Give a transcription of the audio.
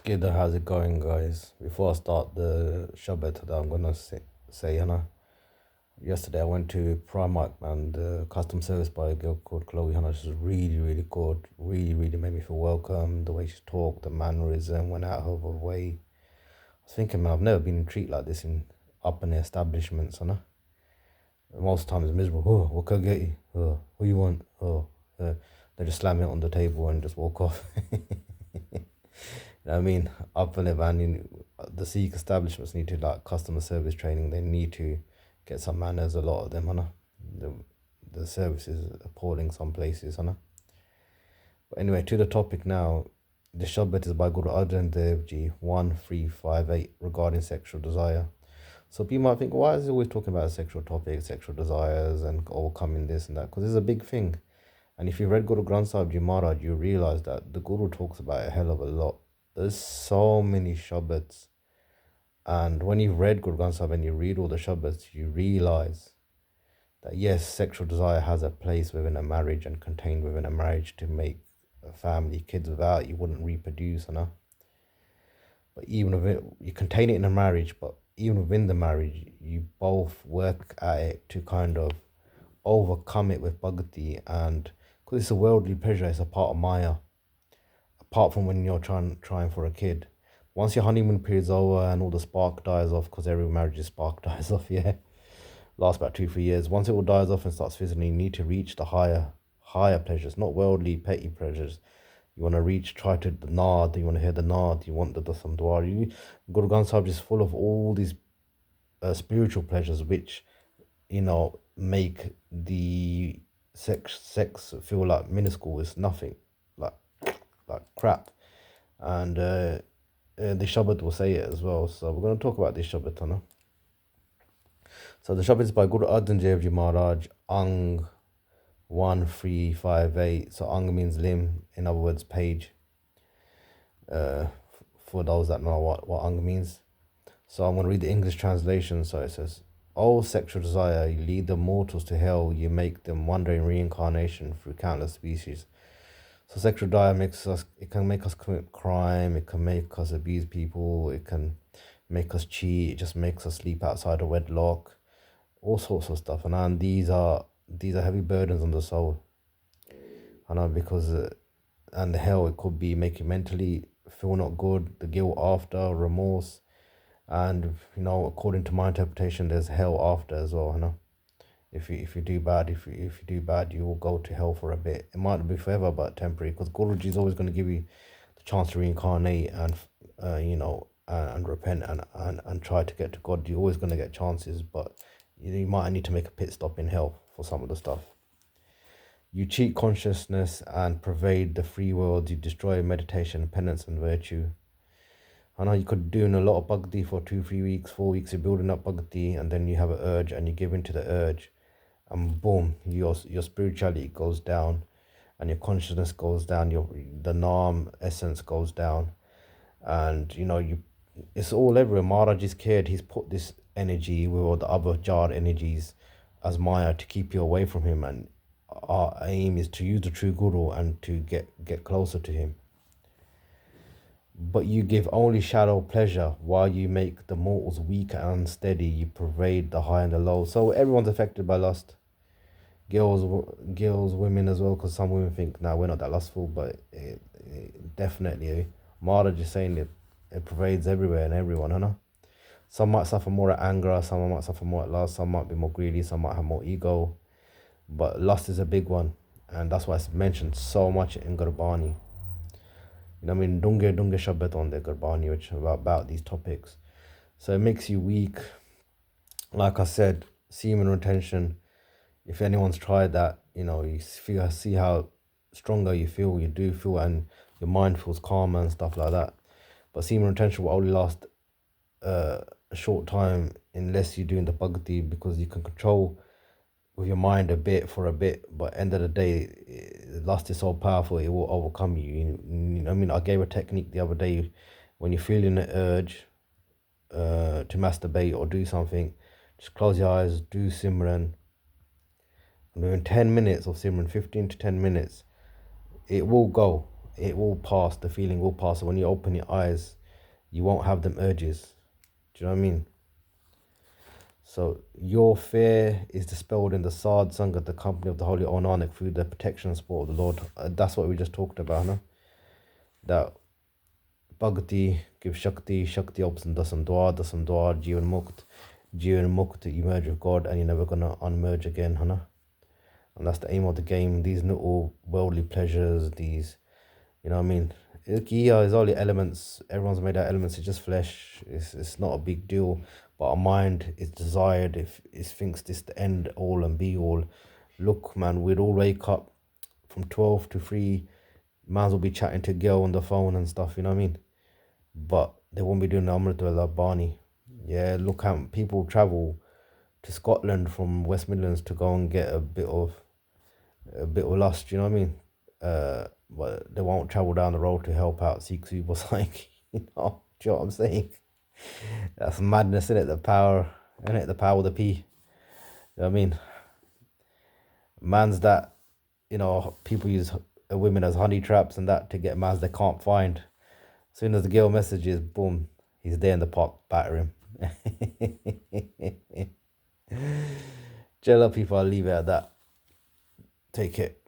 Sggsj, how's it going, guys? Before I start the Shabbat today, I'm gonna say, yesterday I went to Primark, man. The custom service by a girl called Chloe, she's really, really good. Really, really made me feel welcome. The way she talked, the mannerism, went out of her way. I was thinking, man, I've never been treated like this in up in the establishments, Most times it's miserable. Oh, what can I get you? Oh, what you want? Oh, they just slam it on the table and just walk off. I mean, up in it, man. The Sikh establishments need to like customer service training. They need to get some manners. A lot of them, The the service is appalling some places, But anyway, to the topic now. The Shabbat is by Guru Arjan Dev Ji 1358 regarding sexual desire. So people might think, why is he always talking about sexual topics, sexual desires, and overcoming this and that? Because it's a big thing. And if you read Guru Granth Sahib Ji Maharaj, you realize that the Guru talks about it a hell of a lot. There's so many Shabbats. And when you've read Guru Granth Sahib and you read all the Shabbats, you realize that yes, sexual desire has a place within a marriage and contained within a marriage to make a family, kids. Without it, you wouldn't reproduce, But even if you contain it in a marriage, but even within the marriage, you both work at it to kind of overcome it with bhakti, and because it's a worldly pleasure, it's a part of Maya. Apart from when you're trying for a kid, once your honeymoon period's over and all the spark dies off, because every marriage's spark dies off, lasts about 2-3 years. Once it all dies off and starts fizzling, you need to reach the higher pleasures, not worldly petty pleasures. You want to try to the nod, you want to hear the nod, you want the dasam dwar. Guru Granth Sahib is full of all these spiritual pleasures which, make the sex feel like minuscule. It's nothing, like crap. And the Shabbat will say it as well. So we're going to talk about this Shabbat, So the Shabbat is by Guru Arjan Dev Ji Maharaj, Ang 1358. So Ang means limb, in other words, page. For those that know what Ang means. So I'm going to read the English translation. So it says, "O sexual desire, you lead the mortals to hell, you make them wander in reincarnation through countless species." So sexual desire it can make us commit crime, it can make us abuse people, it can make us cheat, it just makes us sleep outside of wedlock, all sorts of stuff. And these are heavy burdens on the soul. Because and the hell, it could be make you mentally feel not good, the guilt after, remorse. And according to my interpretation, there's hell after as well, If you do bad, if you do bad, you will go to hell for a bit. It might not be forever, but temporary. Because Guruji is always going to give you the chance to reincarnate and and repent and try to get to God. You're always going to get chances, but you might need to make a pit stop in hell for some of the stuff. You cheat consciousness and pervade the free world. You destroy meditation, penance, and virtue. I know you could do a lot of bhakti for 2-3 weeks, 4 weeks. You're building up bhakti, and then you have an urge, and you give into the urge, and boom, your spirituality goes down, and your consciousness goes down. The Naam essence goes down, and it's all everywhere. Maharaj is cared. He's put this energy with all the other jar energies as Maya to keep you away from him, and our aim is to use the true Guru and to get closer to him. But you give only shallow pleasure, while you make the mortals weak and unsteady. You pervade the high and the low. So everyone's affected by lust. Girls, women as well, because some women think, nah, we're not that lustful, but definitely, Maharaj is saying it pervades everywhere and everyone, Some might suffer more at anger, some might suffer more at lust, some might be more greedy, some might have more ego. But lust is a big one, and that's why it's mentioned so much in Gurbani. Dunge Shabbat on the Gurbani, which about these topics. So it makes you weak. Like I said, semen retention. If anyone's tried that, you see how stronger you do feel, and your mind feels calmer and stuff like that. But semen retention will only last a short time unless you're doing the bhakti, because you can control with your mind for a bit, but end of the day, lust is so powerful, it will overcome you. I gave a technique the other day. When you're feeling the urge to masturbate or do something, just close your eyes, do Simran, and within 10 minutes of Simran, 15 to 10 minutes, it will go. it will pass. The feeling will pass. So when you open your eyes, you won't have them urges. Do you know what I mean? So your fear is dispelled in the Sad Sangha, the company of the Holy Onanik, through the protection and support of the Lord. That's what we just talked about, no? That Bhakti gives Shakti, Shakti opens and dasam dwar, Jivan Mukt, you merge with God and you're never gonna unmerge again, Hana. And that's the aim of the game. These little worldly pleasures, these, you know what I mean? Ilkiya is only elements. Everyone's made out of elements. It's just flesh. It's not a big deal. But our mind is desired. If it thinks this the end all and be all. Look, man, we'd all wake up from 12 to 3. Mans will be chatting to a girl on the phone and stuff. You know what I mean? But they won't be doing the Amrita Bani. Yeah, look how people travel to Scotland from West Midlands to go and get a bit of lust. You know what I mean? But they won't travel down the road to help out Sggsj or something. You know, do you know what I'm saying? That's madness, isn't it? The power, isn't it? The power of the P. You know what I mean? Mans that, you know, people use women as honey traps and that to get mans they can't find. As soon as the girl messages, boom, he's there in the park, batter him. Jello people, I'll leave it at that. Take it.